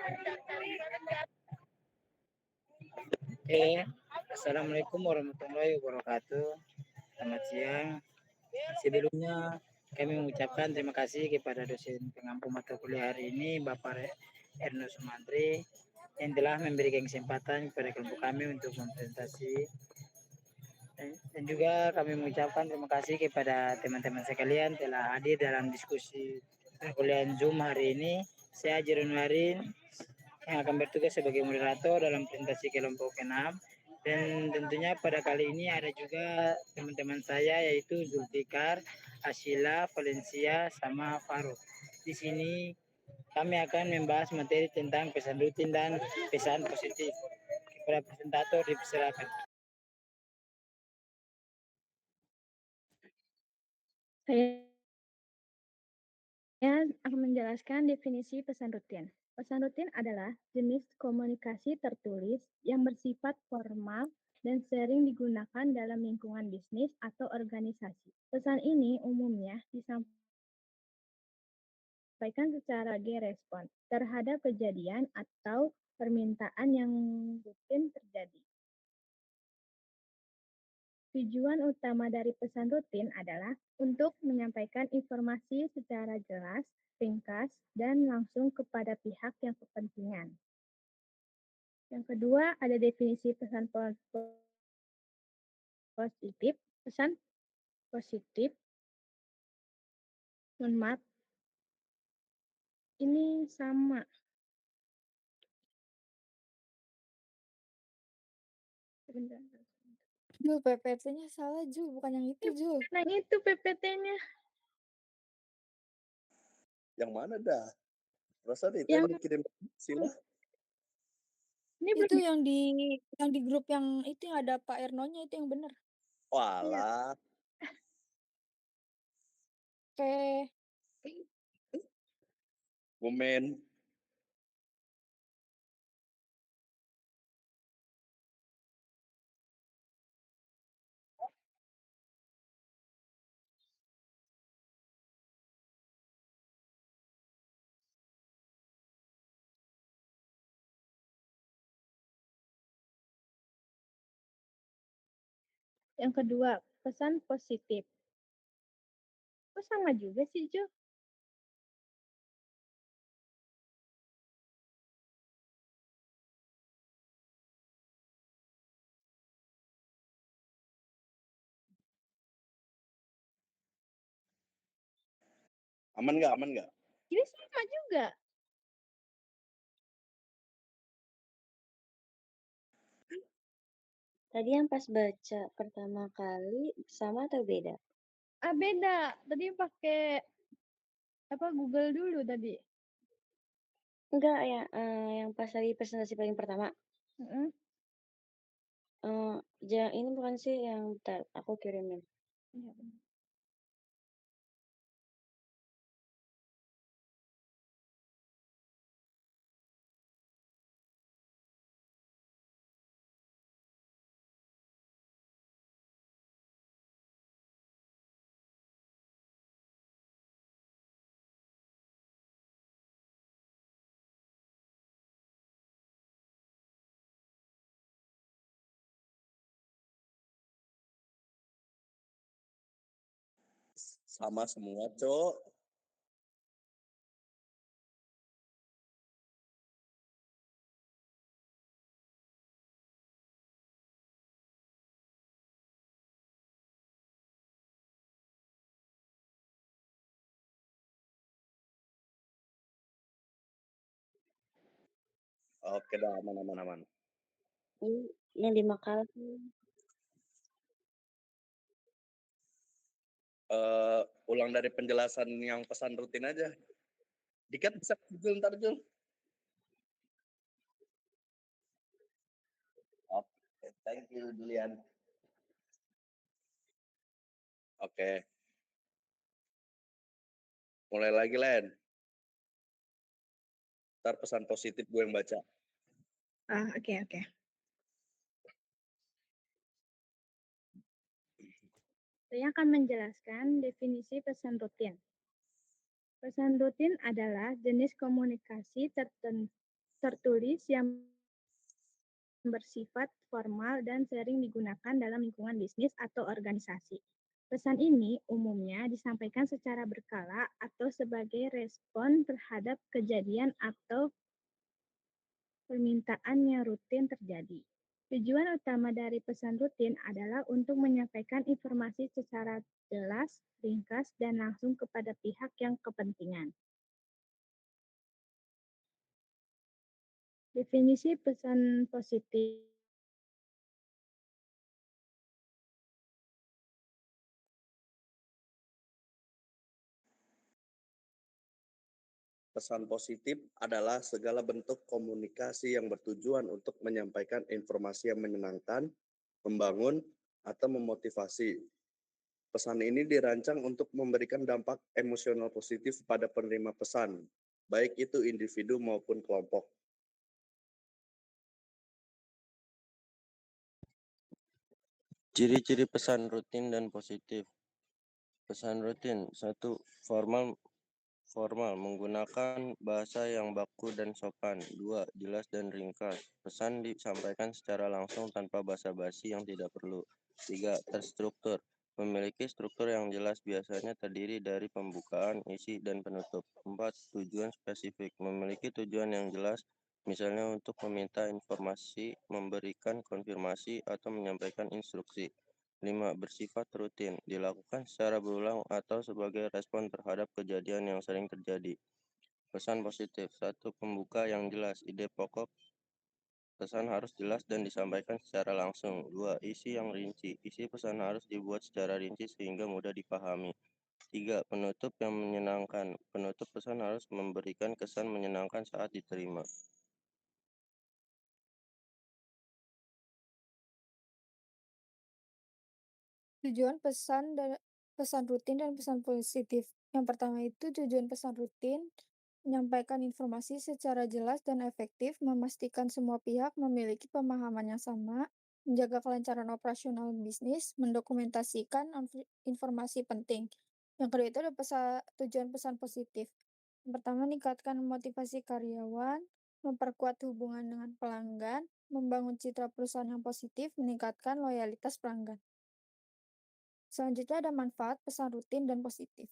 Oke, Assalamualaikum warahmatullahi wabarakatuh. Selamat siang. Sebelumnya kami mengucapkan terima kasih kepada dosen pengampu mata kuliah hari ini, Bapak Erno Sumantri, yang telah memberikan kesempatan kepada kelompok kami untuk mempresentasi. Dan juga kami mengucapkan terima kasih kepada teman-teman sekalian telah hadir dalam diskusi perkuliahan Zoom hari ini. Saya Jerun Warin yang akan bertugas sebagai moderator dalam presentasi kelompok 6. Dan tentunya pada kali ini ada juga teman-teman saya yaitu Zulfikar, Ashila, Valencia, sama Faruk. Di sini kami akan membahas materi tentang pesan rutin dan pesan positif. Kepada presentator dipersilakan. Saya akan menjelaskan definisi pesan rutin. Pesan rutin adalah jenis komunikasi tertulis yang bersifat formal dan sering digunakan dalam lingkungan bisnis atau organisasi. Pesan ini umumnya disampaikan secara respon terhadap kejadian atau permintaan yang rutin terjadi. Tujuan utama dari pesan rutin adalah untuk menyampaikan informasi secara jelas, ringkas, dan langsung kepada pihak yang kepentingan. Yang kedua, ada definisi pesan positif. Pesan positif, mohon maaf, ini sama. Sebentar. Jul, PPT-nya salah, Jul. Bukan yang itu, Jul. Nah, itu PPT-nya. Yang mana dah? Rasa itu Yang kirim sila. ini Itu belum. yang di grup yang itu yang ada Pak Ernonya itu yang benar. Walah. Oke. Komen. Yang kedua, pesan positif. Kok sama juga sih, Jo? Aman nggak? Aman nggak? Ini sama juga. Tadi yang pas baca pertama kali sama atau beda? Beda. Tadi pakai Google dulu tadi. Enggak ya, yang pas tadi presentasi paling pertama. Ini bukan sih yang aku kirimin. Iya. Sama semua, Cok. Oke dah, aman. Ini yang di makalah. Ulang dari penjelasan yang pesan rutin aja. Dikat bisa Jul, ntar Jul. Oke, thank you Julian. Oke. Mulai lagi, Len. Ntar pesan positif gue yang baca. Oke. Saya akan menjelaskan definisi pesan rutin. Pesan rutin adalah jenis komunikasi tertentu tertulis yang bersifat formal dan sering digunakan dalam lingkungan bisnis atau organisasi. Pesan ini umumnya disampaikan secara berkala atau sebagai respon terhadap kejadian atau permintaan yang rutin terjadi. Tujuan utama dari pesan rutin adalah untuk menyampaikan informasi secara jelas, ringkas, dan langsung kepada pihak yang kepentingan. Definisi pesan positif. Pesan positif adalah segala bentuk komunikasi yang bertujuan untuk menyampaikan informasi yang menyenangkan, membangun, atau memotivasi. Pesan ini dirancang untuk memberikan dampak emosional positif pada penerima pesan, baik itu individu maupun kelompok. Ciri-ciri pesan rutin dan positif. Pesan rutin, 1. Formal, menggunakan bahasa yang baku dan sopan. 2. Jelas dan ringkas. Pesan disampaikan secara langsung tanpa basa-basi yang tidak perlu. 3. Terstruktur, memiliki struktur yang jelas, biasanya terdiri dari pembukaan, isi, dan penutup. 4. Tujuan spesifik, memiliki tujuan yang jelas, misalnya untuk meminta informasi, memberikan konfirmasi, atau menyampaikan instruksi. 5. Bersifat rutin, dilakukan secara berulang atau sebagai respon terhadap kejadian yang sering terjadi. Pesan positif, 1. Pembuka yang jelas, ide pokok pesan harus jelas dan disampaikan secara langsung. 2. Isi yang rinci, isi pesan harus dibuat secara rinci sehingga mudah dipahami. 3. Penutup yang menyenangkan, penutup pesan harus memberikan kesan menyenangkan saat diterima. Tujuan pesan rutin dan pesan positif. Yang pertama itu tujuan pesan rutin, menyampaikan informasi secara jelas dan efektif, memastikan semua pihak memiliki pemahaman yang sama, menjaga kelancaran operasional bisnis, mendokumentasikan informasi penting. Yang kedua itu ada tujuan pesan positif. Yang pertama, meningkatkan motivasi karyawan, memperkuat hubungan dengan pelanggan, membangun citra perusahaan yang positif, meningkatkan loyalitas pelanggan. Selanjutnya ada manfaat pesan rutin dan positif.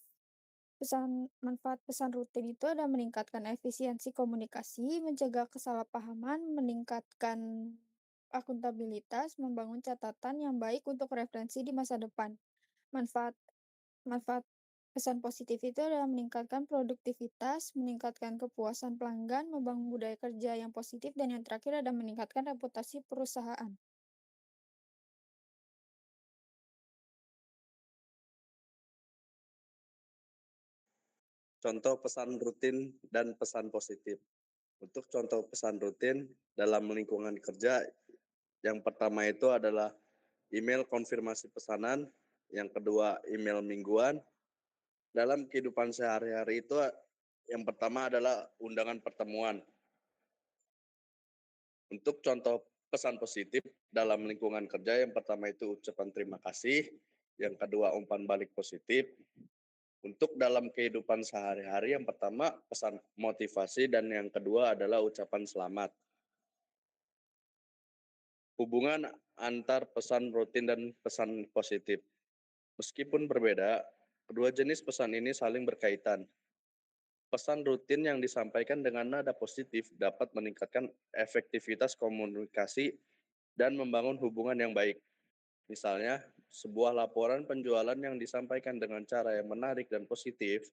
Manfaat pesan rutin itu ada meningkatkan efisiensi komunikasi, mencegah kesalahpahaman, meningkatkan akuntabilitas, membangun catatan yang baik untuk referensi di masa depan. Manfaat manfaat pesan positif itu adalah meningkatkan produktivitas, meningkatkan kepuasan pelanggan, membangun budaya kerja yang positif, dan yang terakhir ada meningkatkan reputasi perusahaan. Contoh pesan rutin dan pesan positif. Untuk contoh pesan rutin dalam lingkungan kerja, yang pertama itu adalah email konfirmasi pesanan, yang kedua email mingguan. Dalam kehidupan sehari-hari itu yang pertama adalah undangan pertemuan. Untuk contoh pesan positif dalam lingkungan kerja, yang pertama itu ucapan terima kasih, yang kedua umpan balik positif. Untuk dalam kehidupan sehari-hari, yang pertama pesan motivasi dan yang kedua adalah ucapan selamat. Hubungan antar pesan rutin dan pesan positif. Meskipun berbeda, kedua jenis pesan ini saling berkaitan. Pesan rutin yang disampaikan dengan nada positif dapat meningkatkan efektivitas komunikasi dan membangun hubungan yang baik. Misalnya, sebuah laporan penjualan yang disampaikan dengan cara yang menarik dan positif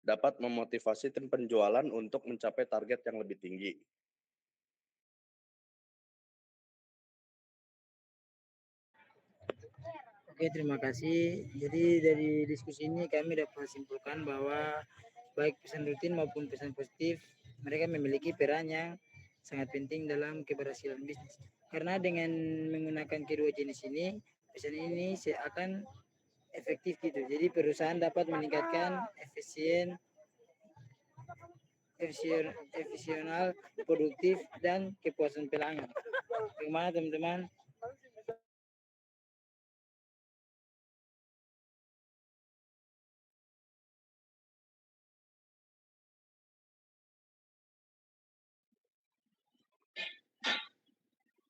dapat memotivasi tim penjualan untuk mencapai target yang lebih tinggi. Oke, terima kasih. Jadi dari diskusi ini kami dapat simpulkan bahwa baik pesan rutin maupun pesan positif, mereka memiliki peran yang sangat penting dalam keberhasilan bisnis. Karena dengan menggunakan kedua jenis ini, pesan ini akan efektif gitu. Jadi perusahaan dapat meningkatkan efisional, produktif, dan kepuasan pelanggan. Bagaimana teman-teman?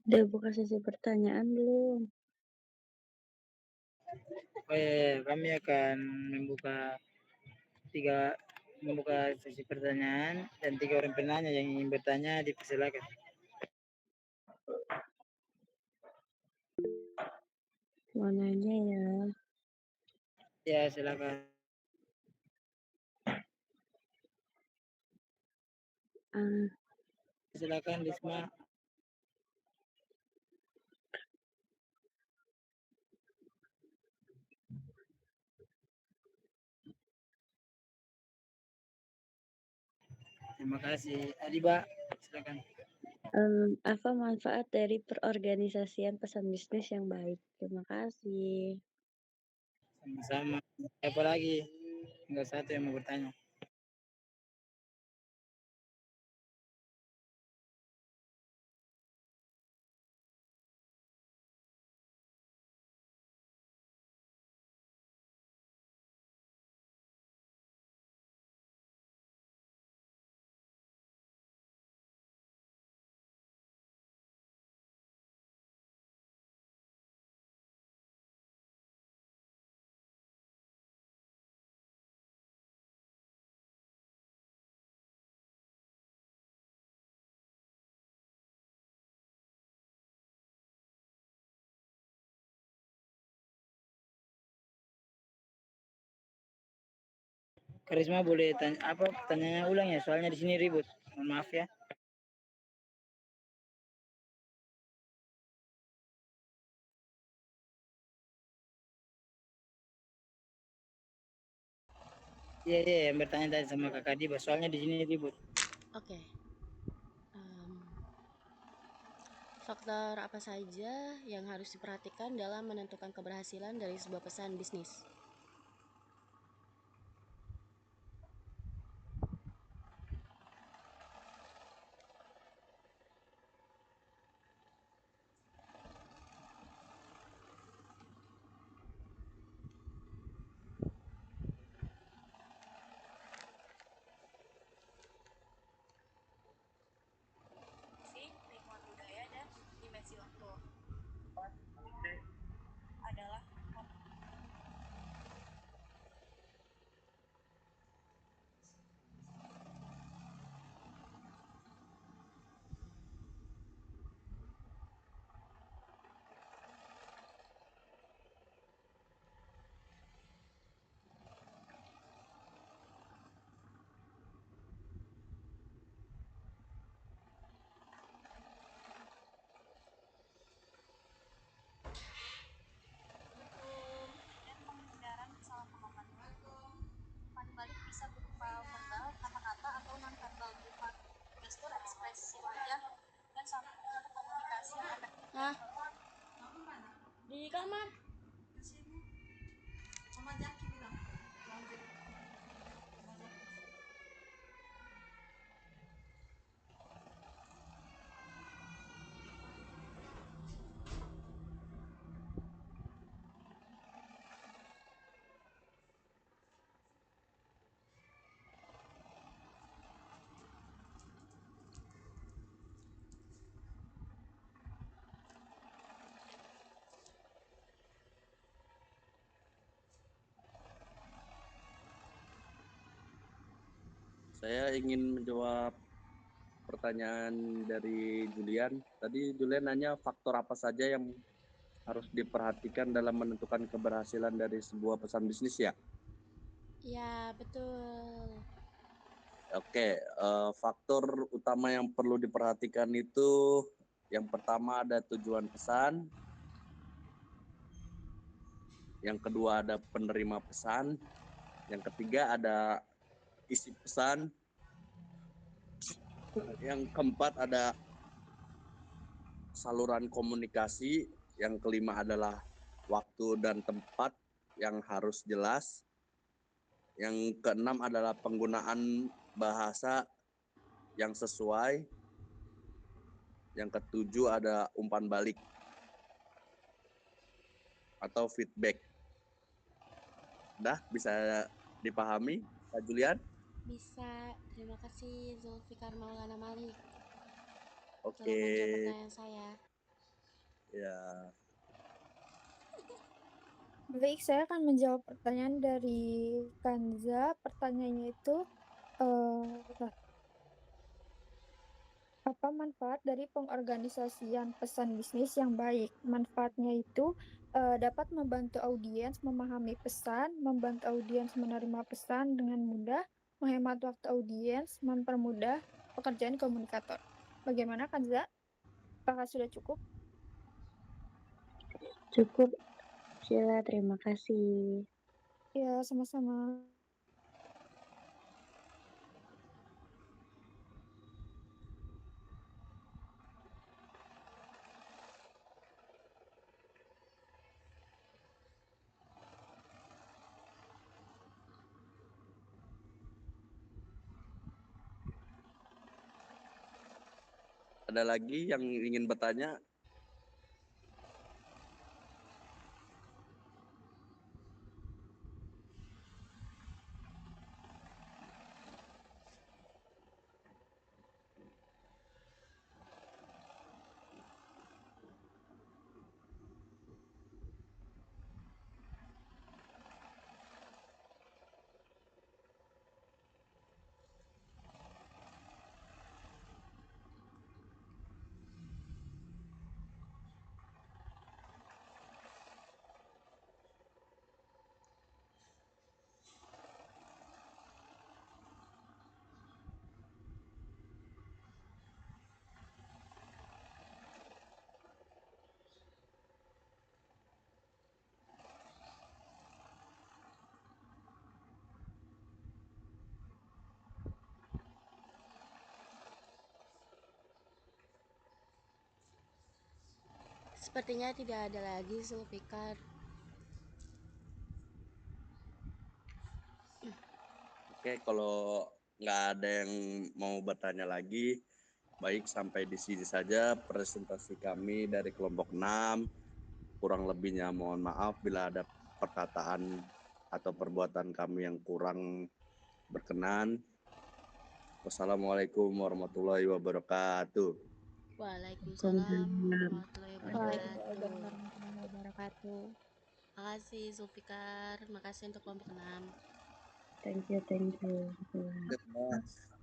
Udah buka sesi pertanyaan belum? Oh ya, kami akan membuka sesi pertanyaan dan 3 orang penanya yang ingin bertanya dipersilakan. Mau nanya ya. Ya, silakan. Ah, Silakan Risma. Terima kasih. Adiba, silakan. Apa manfaat dari perorganisasian pesan bisnis yang baik? Terima kasih. Sama-sama. Siapa lagi? Enggak satu yang mau bertanya. Karisma boleh tanya apa pertanyaannya ulang ya? Soalnya di sini ribut. Mohon maaf ya. Iya, iya, yang bertanya tadi sama Kakak Diba. Soalnya di sini ribut. Oke. Faktor apa saja yang harus diperhatikan dalam menentukan keberhasilan dari sebuah pesan bisnis? Lingkungan budaya dan dimensi waktu adalah dan penghindaran kesalahpahaman. Umpan balik bisa berupa verbal, kata-kata atau non-verbal berupa gestur, ekspresi wajah, dan sambungan komunikasi yang efektif. Di kamar. Mama Jaki bilang. Saya ingin menjawab pertanyaan dari Julian. Tadi Julian nanya faktor apa saja yang harus diperhatikan dalam menentukan keberhasilan dari sebuah pesan bisnis ya? Ya, betul. Oke, faktor utama yang perlu diperhatikan itu yang pertama ada tujuan pesan, yang kedua ada penerima pesan, yang ketiga ada isi pesan, yang keempat ada saluran komunikasi, yang kelima adalah waktu dan tempat yang harus jelas, yang keenam adalah penggunaan bahasa yang sesuai, yang ketujuh ada umpan balik atau feedback. Dah bisa dipahami, Kak Julian? Bisa. Terima kasih Zulfikar Maulana Malik telah Oke. menjawab pertanyaan saya. Ya, Baik, saya akan menjawab pertanyaan dari Kanza. Pertanyaannya itu, bentar. Apa manfaat dari pengorganisasian pesan bisnis yang baik? Manfaatnya itu dapat membantu audiens memahami pesan, membantu audiens menerima pesan dengan mudah, menghemat waktu audiens, mempermudah pekerjaan komunikator. Bagaimana, Kanza? Apakah sudah cukup? Cukup, Sheila. Terima kasih. Ya, sama-sama. ada lagi yang ingin bertanya? Sepertinya tidak ada lagi, Zulfikar. Oke, kalau nggak ada yang mau bertanya lagi, baik sampai di sini saja presentasi kami dari kelompok 6. Kurang lebihnya mohon maaf bila ada perkataan atau perbuatan kami yang kurang berkenan. Wassalamualaikum warahmatullahi wabarakatuh. Waalaikumsalam warahmatullahi Waalaikumsalam wabarakatuh. warahmatullahi wabarakatuh. Makasih Zulfikar, makasih untuk kelompok 6. Thank you. Terima kasih.